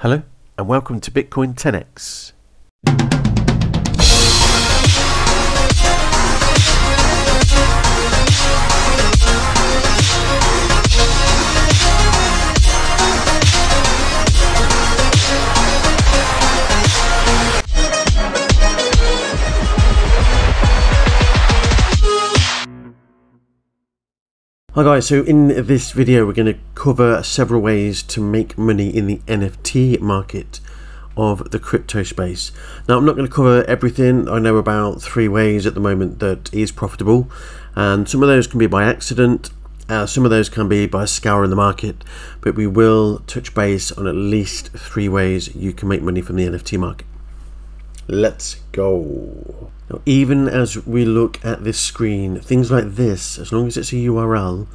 Hello and welcome to Bitcoin 10x. Hi guys, so in this video we're going to cover several ways to make money in the NFT market of the crypto space. Now I'm not going to cover everything. I know about 3 ways at the moment that is profitable, and some of those can be by accident, some of those can be by scouring the market, but we will touch base on at least 3 ways you can make money from the NFT market. Let's go. Now, even as we look at this screen, things like this, as long as it's a URL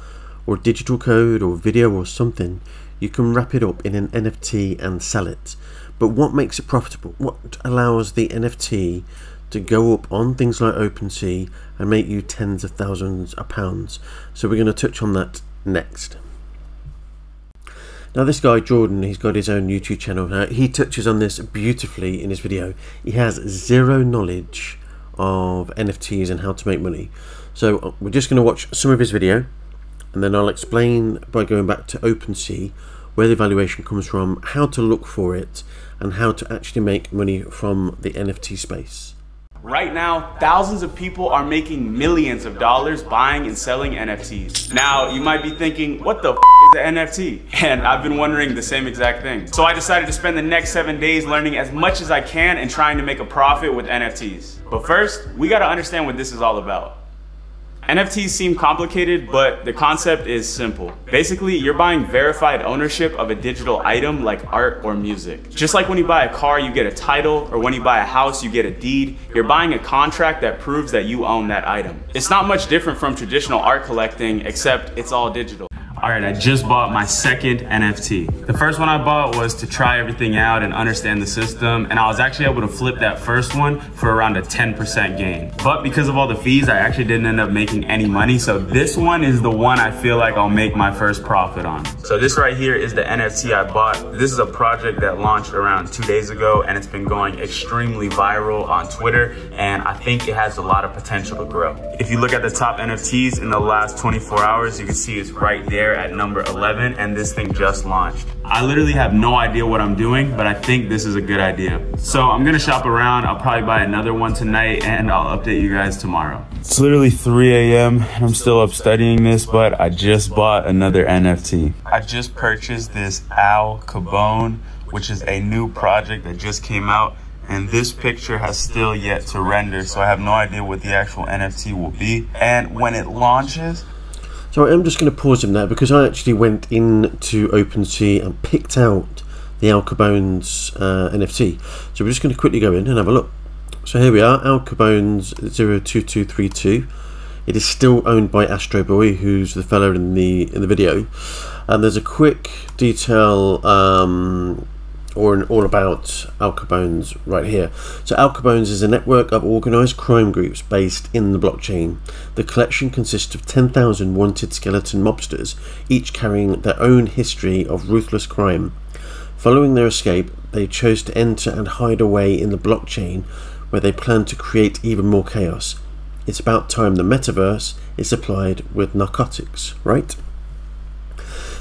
or a digital code or video or something, you can wrap it up in an NFT and sell it. But what makes it profitable? What allows the NFT to go up on things like Opensea and make you tens of thousands of pounds? So we're going to touch on that next. Now this guy Jordan, he's got his own YouTube channel. Now he touches on this beautifully in his video. He has zero knowledge of NFTs and how to make money. So we're just going to watch some of his video, and then I'll explain by going back to Opensea where the valuation comes from, how to look for it, and how to actually make money from the NFT space. Right now, thousands of people are making millions of dollars buying and selling NFTs. Now, you might be thinking, what the f is an NFT? And I've been wondering the same exact thing. So I decided to spend the next 7 days learning as much as I can and trying to make a profit with NFTs. But first, we gotta understand what this is all about. NFTs seem complicated, but the concept is simple. Basically, you're buying verified ownership of a digital item like art or music. Just like when you buy a car, you get a title, or when you buy a house, you get a deed. You're buying a contract that proves that you own that item. It's not much different from traditional art collecting, except it's all digital. Alright, I just bought my second NFT. The first one I bought was to try everything out and understand the system, and I was actually able to flip that first one for around a 10% gain. But because of all the fees, I actually didn't end up making any money, so this one is the one I feel like I'll make my first profit on. So this right here is the NFT I bought. This is a project that launched around 2 days ago, and it's been going extremely viral on Twitter, and I think it has a lot of potential to grow. If you look at the top NFTs in the last 24 hours, you can see it's right there at number 11, and this thing just launched. I literally have no idea what I'm doing, but I think this is a good idea. So I'm gonna shop around. I'll probably buy another one tonight, and I'll update you guys tomorrow. It's literally 3 a.m. and I'm still up studying this, but I just bought another NFT. I just purchased this AlCabone, which is a new project that just came out, and this picture has still yet to render, so I have no idea what the actual NFT will be. And when it launches, so I'm just going to pause him there because I actually went into Opensea and picked out the AlCabones NFT. So we're just going to quickly go in and have a look. So here we are, AlCabones 02232. It is still owned by Astro Boy, who's the fellow in the video. And there's a quick detail or all about AlCabones right here. So AlCabones is a network of organised crime groups based in the blockchain. The collection consists of 10,000 wanted skeleton mobsters, each carrying their own history of ruthless crime. Following their escape, they chose to enter and hide away in the blockchain, where they plan to create even more chaos. It's about time the metaverse is supplied with narcotics, right?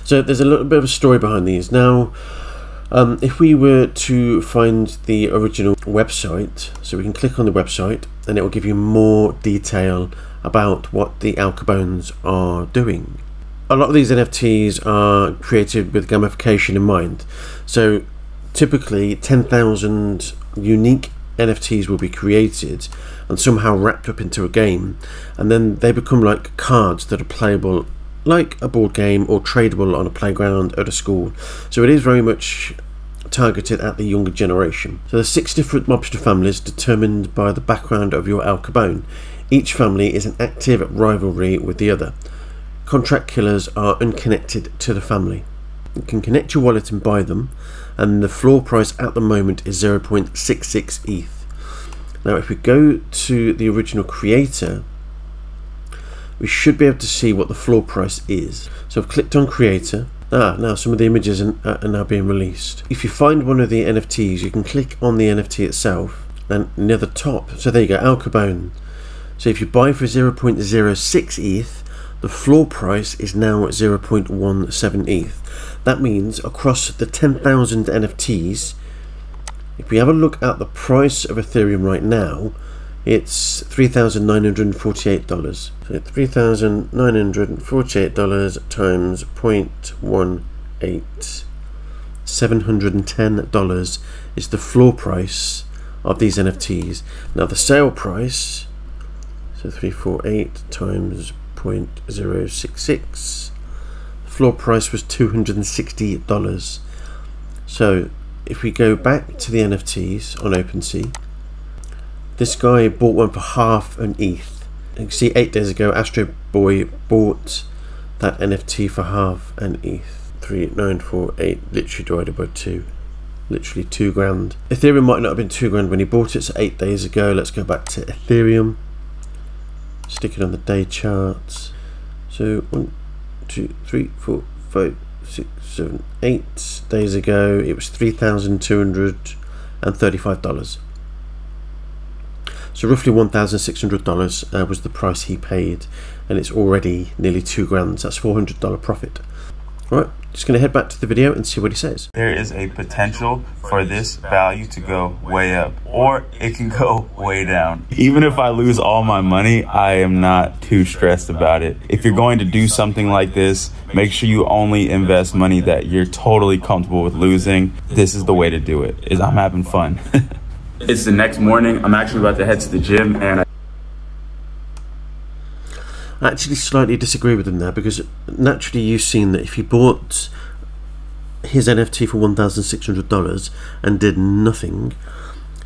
So there's a little bit of a story behind these. Now, if we were to find the original website, so we can click on the website and it will give you more detail about what the AlCabones are doing. A lot of these NFTs are created with gamification in mind. So typically 10,000 unique NFTs will be created and somehow wrapped up into a game, and then they become like cards that are playable like a board game or tradable on a playground at a school. So it is very much targeted at the younger generation. So there's 6 different mobster families determined by the background of your AlCabone. Each family is an active rivalry with the other. Contract killers are unconnected to the family. You can connect your wallet and buy them, and the floor price at the moment is 0.66 ETH. Now if we go to the original creator, we should be able to see what the floor price is. So I've clicked on creator, Now some of the images are now being released. If you find one of the NFTs, you can click on the NFT itself and near the top. So there you go, AlCabones. So if you buy for 0.06 ETH, the floor price is now at 0.17 ETH. That means across the 10,000 NFTs, if we have a look at the price of Ethereum right now, it's $3,948. So $3,948 times 0.18, $710 is the floor price of these NFTs. Now the sale price, so 348 times 0.066, the floor price was $260. So if we go back to the NFTs on Opensea, this guy bought one for half an ETH. You can see 8 days ago, Astro Boy bought that NFT for half an ETH. 3,948, literally divided by 2. Literally 2 grand. Ethereum might not have been 2 grand when he bought it, so 8 days ago. Let's go back to Ethereum. Stick it on the day charts. So 1, 2, 3, 4, 5, 6, 7, 8 days ago, it was $3,235. So roughly $1,600 was the price he paid, and it's already nearly 2 grand. That's $400 profit. Right, just going to head back to the video and see what he says. There is a potential for this value to go way up, or it can go way down. Even if I lose all my money, I am not too stressed about it. If you're going to do something like this, make sure you only invest money that you're totally comfortable with losing. This is the way to do it, is I'm having fun. It's the next morning. I'm actually about to head to the gym, and I actually slightly disagree with him there, because naturally you've seen that if he bought his NFT for $1,600 and did nothing,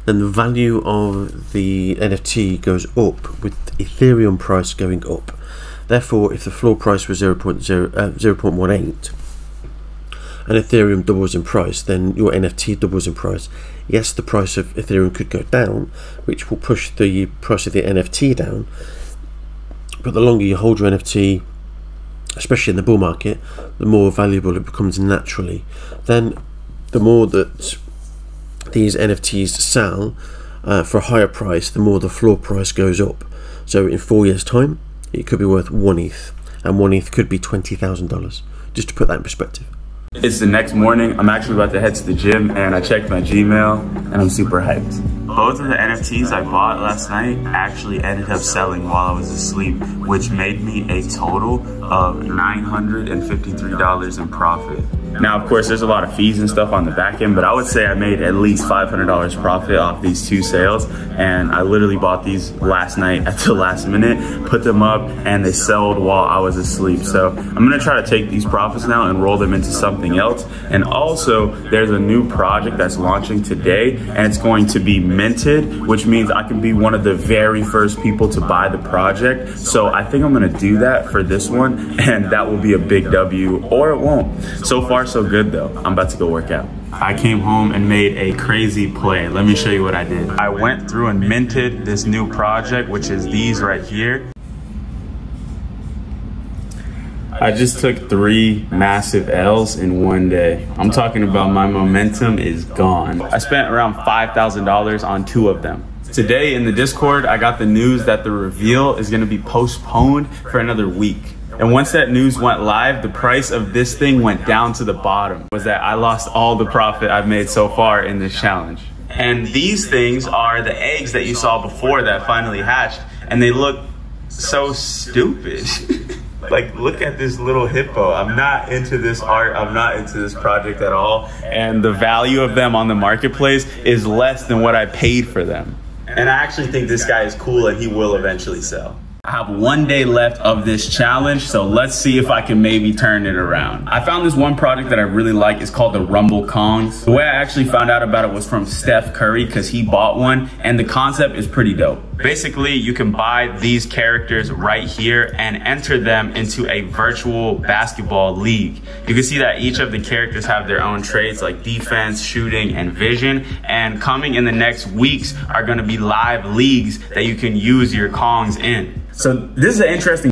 then the value of the NFT goes up with Ethereum price going up. Therefore, if the floor price was 0.18 and Ethereum doubles in price, then your NFT doubles in price. Yes, the price of Ethereum could go down, which will push the price of the NFT down, but the longer you hold your NFT, especially in the bull market, the more valuable it becomes naturally. Then the more that these NFTs sell for a higher price, the more the floor price goes up. So in 4 years time, it could be worth 1 ETH, and 1 ETH could be $20,000, just to put that in perspective. It's the next morning. I'm actually about to head to the gym, and I checked my Gmail, and I'm super hyped. Both of the NFTs I bought last night actually ended up selling while I was asleep, which made me a total of $953 in profit. Now, of course, there's a lot of fees and stuff on the back end, but I would say I made at least $500 profit off these 2 sales. And I literally bought these last night at the last minute, put them up, and they sold while I was asleep. So I'm gonna try to take these profits now and roll them into something else. And also, there's a new project that's launching today, and it's going to be minted, which means I can be one of the very first people to buy the project. So I think I'm gonna do that for this one, and that will be a big W, or it won't. So far, so good though. I'm about to go work out. I came home and made a crazy play. Let me show you what I did. I went through and minted this new project, which is these right here. I just took 3 massive L's in 1 day. I'm talking about my momentum is gone. I spent around $5,000 on 2 of them. Today in the Discord, I got the news that the reveal is gonna be postponed for another week. And once that news went live, the price of this thing went down to the bottom. Was that I lost all the profit I've made so far in this challenge. And these things are the eggs that you saw before that finally hatched, and they look so stupid. Like, look at this little hippo. I'm not into this art. I'm not into this project at all. And the value of them on the marketplace is less than what I paid for them. And I actually think this guy is cool, and he will eventually sell. I have 1 day left of this challenge, so let's see if I can maybe turn it around. I found this one project that I really like. It's called the Rumble Kongs. The way I actually found out about it was from Steph Curry, because he bought one, and the concept is pretty dope. Basically, you can buy these characters right here and enter them into a virtual basketball league. You can see that each of the characters have their own traits like defense, shooting, and vision. And coming in the next weeks are going to be live leagues that you can use your Kongs in. So this is an interesting.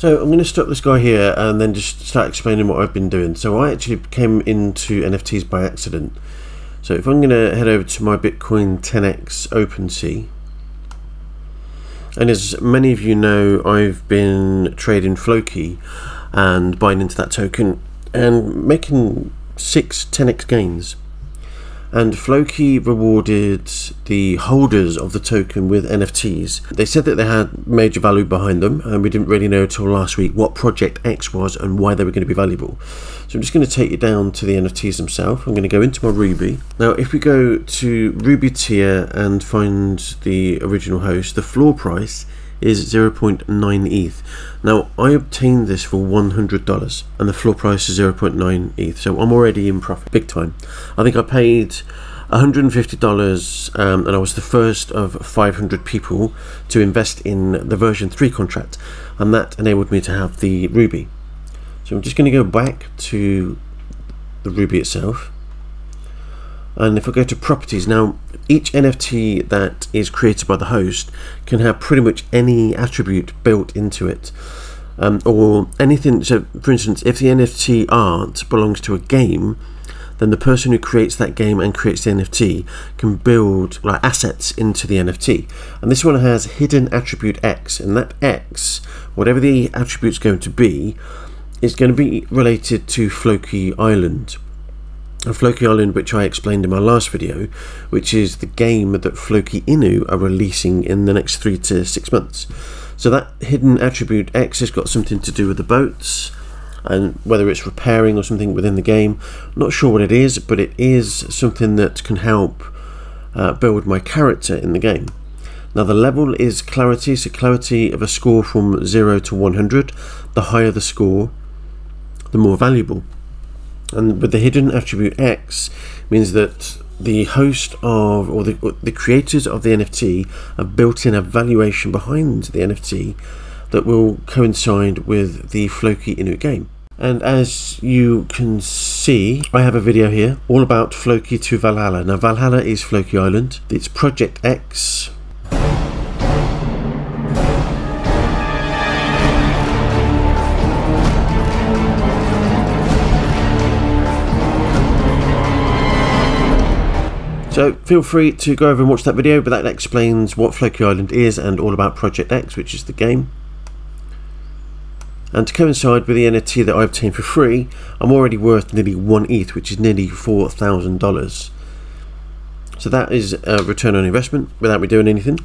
So I'm going to stop this guy here and then just start explaining what I've been doing. So I actually came into NFTs by accident. So if I'm going to head over to my Bitcoin 10x Opensea, and as many of you know, I've been trading Floki and buying into that token and making 6 10x gains. And Floki rewarded the holders of the token with NFTs. They said that they had major value behind them, and we didn't really know until last week what Project X was and why they were going to be valuable. So I'm just going to take you down to the NFTs themselves. I'm going to go into my Ruby. Now if we go to Ruby tier and find the original host, the floor price is 0.9 ETH. Now I obtained this for $100 and the floor price is 0.9 ETH, so I'm already in profit big time. I think I paid $150 and I was the first of 500 people to invest in the version 3 contract, and that enabled me to have the Ruby. So I'm just going to go back to the Ruby itself, and if I go to properties, now each NFT that is created by the host can have pretty much any attribute built into it, or anything. So for instance, if the NFT art belongs to a game, then the person who creates that game and creates the NFT can build like assets into the NFT. And this one has hidden attribute X, and that X, whatever the attribute's going to be, is going to be related to Floki Island. And Floki Island, which I explained in my last video, which is the game that Floki Inu are releasing in the next 3 to 6 months. So that hidden attribute X has got something to do with the boats, and whether it's repairing or something within the game, I'm not sure what it is, but it is something that can help build my character in the game. Now the level is clarity, so clarity of a score from 0 to 100. The higher the score, the more valuable. And with the hidden attribute X means that the host of, or the creators of the NFT have built in a valuation behind the NFT that will coincide with the Floki Inu game. And as you can see, I have a video here all about Floki to Valhalla. Now Valhalla is Floki Island. It's Project X. So feel free to go over and watch that video, but that explains what Floki Island is and all about Project X, which is the game. And to coincide with the NFT that I obtained for free, I'm already worth nearly 1 ETH, which is nearly $4,000. So that is a return on investment without me doing anything.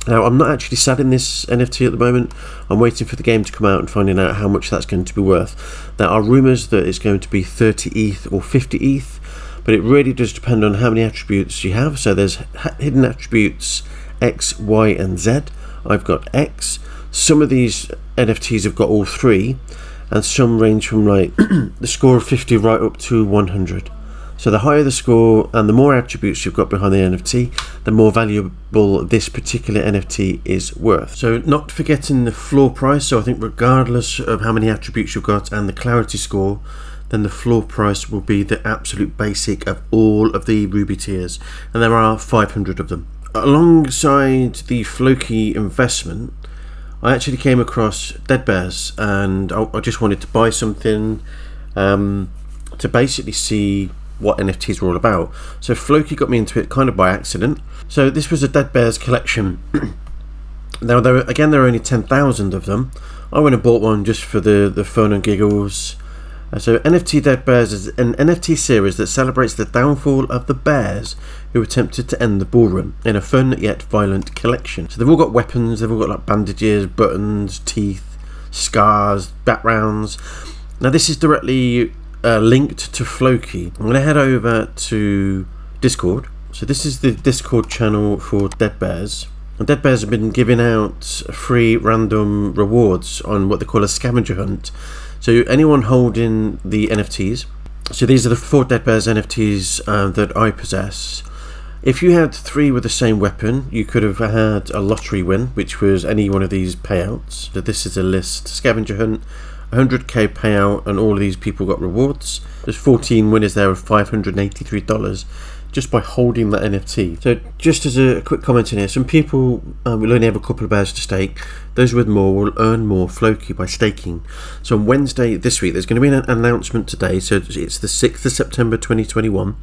Now I'm not actually selling this NFT at the moment. I'm waiting for the game to come out and finding out how much that's going to be worth. There are rumours that it's going to be 30 ETH or 50 ETH. But it really does depend on how many attributes you have. So there's hidden attributes X, Y and Z. I've got X. Some of these NFTs have got all 3, and some range from like the score of 50 right up to 100. So the higher the score and the more attributes you've got behind the NFT, the more valuable this particular NFT is worth. So not forgetting the floor price, so I think regardless of how many attributes you've got and the clarity score, then the floor price will be the absolute basic of all of the Ruby tiers, and there are 500 of them. Alongside the Floki investment, I actually came across Deadbears, and I just wanted to buy something to basically see what NFTs were all about. So Floki got me into it kind of by accident. So this was a Deadbears collection. Now there are only 10,000 of them. I went and bought one just for the fun and giggles. So NFT Deadbears is an NFT series that celebrates the downfall of the bears who attempted to end the bull run in a fun yet violent collection. So they've all got weapons, they've all got like bandages, buttons, teeth, scars, backgrounds. Now this is directly linked to Floki. I'm going to head over to Discord. So this is the Discord channel for Deadbears. And Deadbears have been giving out free random rewards on what they call a scavenger hunt. So anyone holding the NFTs, so these are the 4 Deadbears NFTs that I possess. If you had 3 with the same weapon, you could have had a lottery win, which was any one of these payouts. So this is a list: scavenger hunt, 100k payout, and all of these people got rewards. There's 14 winners there of $583, just by holding that NFT. So just as a quick comment in here, some people will only have a couple of bears to stake. Those with more will earn more Floki by staking. So on Wednesday this week, there's going to be an announcement today. So it's the 6th of September 2021.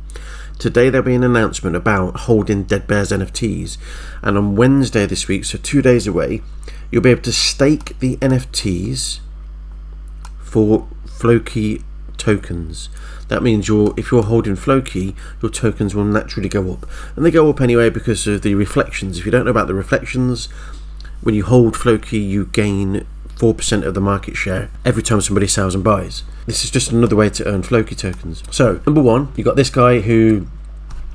Today there'll be an announcement about holding Deadbears NFTs. And on Wednesday this week, so 2 days away, you'll be able to stake the NFTs for Floki tokens. That means if you're holding Floki, your tokens will naturally go up, and they go up anyway because of the reflections. If you don't know about the reflections, when you hold Floki, you gain 4% of the market share every time somebody sells and buys. This is just another way to earn Floki tokens. So number one, you got this guy who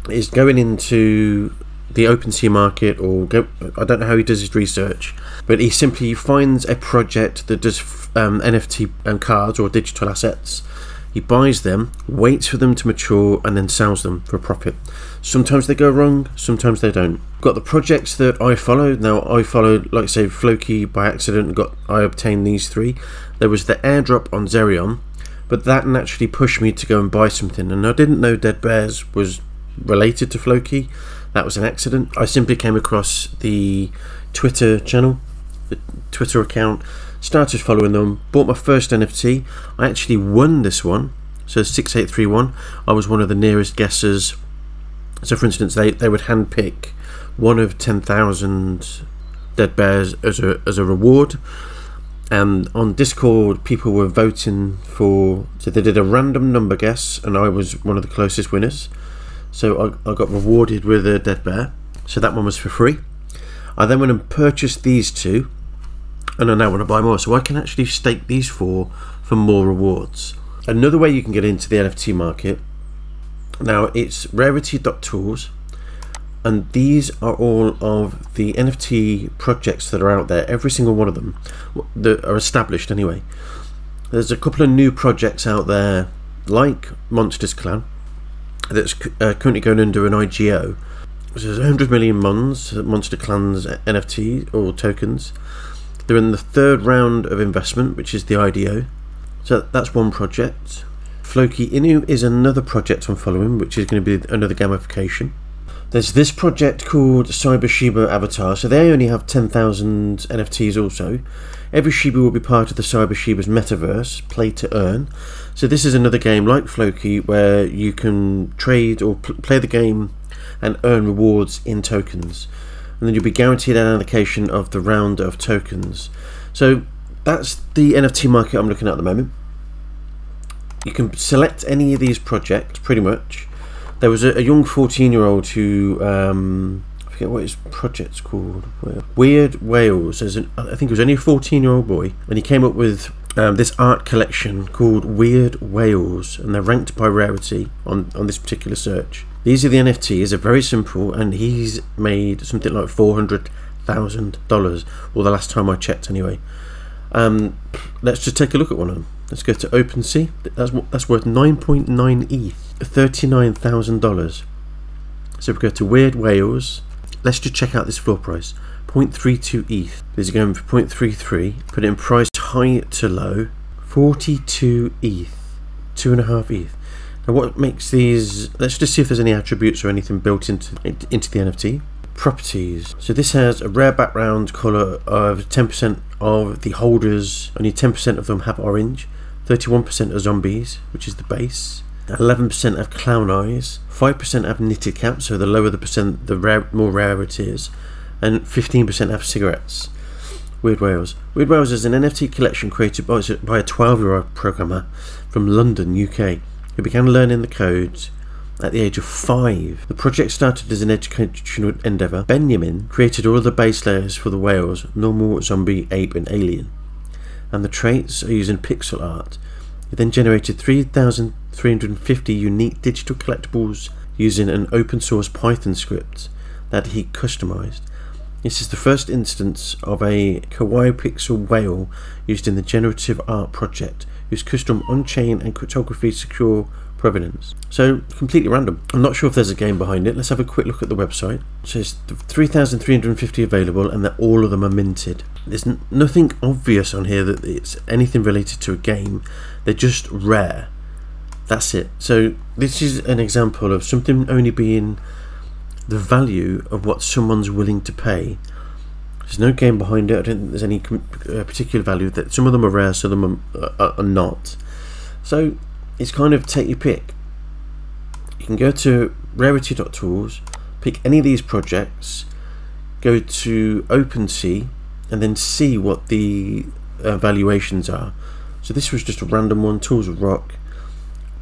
is going into the Opensea market, I don't know how he does his research, but he simply finds a project that does NFT cards or digital assets. He buys them, waits for them to mature, and then sells them for a profit. Sometimes they go wrong, sometimes they don't. Got the projects that I followed. Now I followed, like I say, Floki by accident. I obtained these three. There was the airdrop on Zerion, but that naturally pushed me to go and buy something. And I didn't know Deadbears was related to Floki. That was an accident. I simply came across the Twitter channel, the Twitter account, started following them, bought my first NFT. I actually won this one, so 6831. I was one of the nearest guessers. So for instance, they would handpick one of 10,000 Deadbears as a reward, and on Discord people were voting for, so they did a random number guess, and I was one of the closest winners. So I got rewarded with a Deadbear, so that one was for free. I then went and purchased these two, and I now want to buy more, so I can actually stake these for more rewards. Another way you can get into the NFT market, now it's rarity.tools, and these are all of the NFT projects that are out there, every single one of them that are established anyway. There's a couple of new projects out there like Monsters Clan that's currently going under an IGO. So there's 100 million Monster Clan's NFT or tokens. They're in the third round of investment, which is the IDO. So that's one project. Floki Inu is another project I'm following, which is going to be another gamification. There's this project called Cyber Shiba Avatar. So they only have 10,000 NFTs also. Every Shiba will be part of the Cyber Shiba's metaverse, play to earn. So this is another game like Floki where you can trade or play the game and earn rewards in tokens. And then you'll be guaranteed an allocation of the round of tokens. So that's the NFT market I'm looking at the moment. You can select any of these projects pretty much. There was a young 14-year-old who I forget what his project's called, Weird Whales. I think he was only a 14-year-old boy, and he came up with this art collection called Weird Whales, and they're ranked by Rarity on this particular search. These are the NFTs. They're very simple, and he's made something like $400,000, or the last time I checked anyway. Let's just take a look at one of them. Let's go to OpenSea. That's worth 9.9 ETH, $39,000. So we go to Weird Whales. Let's just check out this floor price, 0.32 ETH. These are going for 0.33. Put it in price high to low, 42 ETH, 2.5 ETH. Now what makes these, let's just see if there's any attributes or anything built into the NFT. Properties. So this has a rare background colour of 10% of the holders, only 10% of them have orange, 31% are zombies, which is the base, 11% have clown eyes, 5% have knitted caps, so the lower the percent, the more rare it is, and 15% have cigarettes. Weird Whales. Weird Whales is an NFT collection created by a 12-year-old programmer from London, UK, who began learning the codes at the age of 5. The project started as an educational endeavour. Benjamin created all the base layers for the whales, normal, zombie, ape and alien, and the traits are using pixel art. He then generated 3,350 unique digital collectibles using an open source Python script that he customised. This is the first instance of a kawaii pixel whale used in the generative art project, whose custom on-chain and cryptography secure provenance. So completely random. I'm not sure if there's a game behind it. Let's have a quick look at the website. It says 3,350 available, and that all of them are minted. There's nothing obvious on here that it's anything related to a game. They're just rare. That's it. So this is an example of something only being the value of what someone's willing to pay. There's no game behind it. I don't think there's any particular value. That some of them are rare, some of them are not. So it's kind of take your pick. You can go to rarity.tools, pick any of these projects, go to Opensea, and then see what the valuations are. So this was just a random one, Tools of Rock,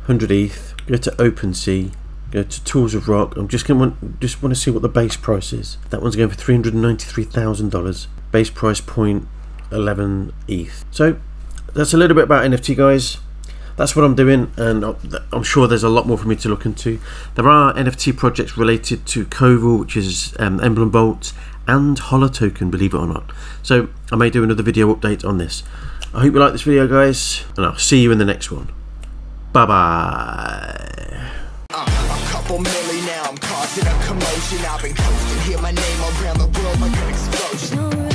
100 ETH. Go to Opensea, go to Tools of Rock. I'm just want to see what the base price is. That one's going for $393,000. Base price 0.11 ETH. So that's a little bit about NFT, guys. That's what I'm doing, and I'm sure there's a lot more for me to look into. There are NFT projects related to Koval, which is Emblem Vault, and Holotoken, believe it or not. So I may do another video update on this. I hope you like this video, guys, and I'll see you in the next one. Bye bye. A couple milli now, I'm causing a commotion. I've been coasting, hear my name around the world like an explosion.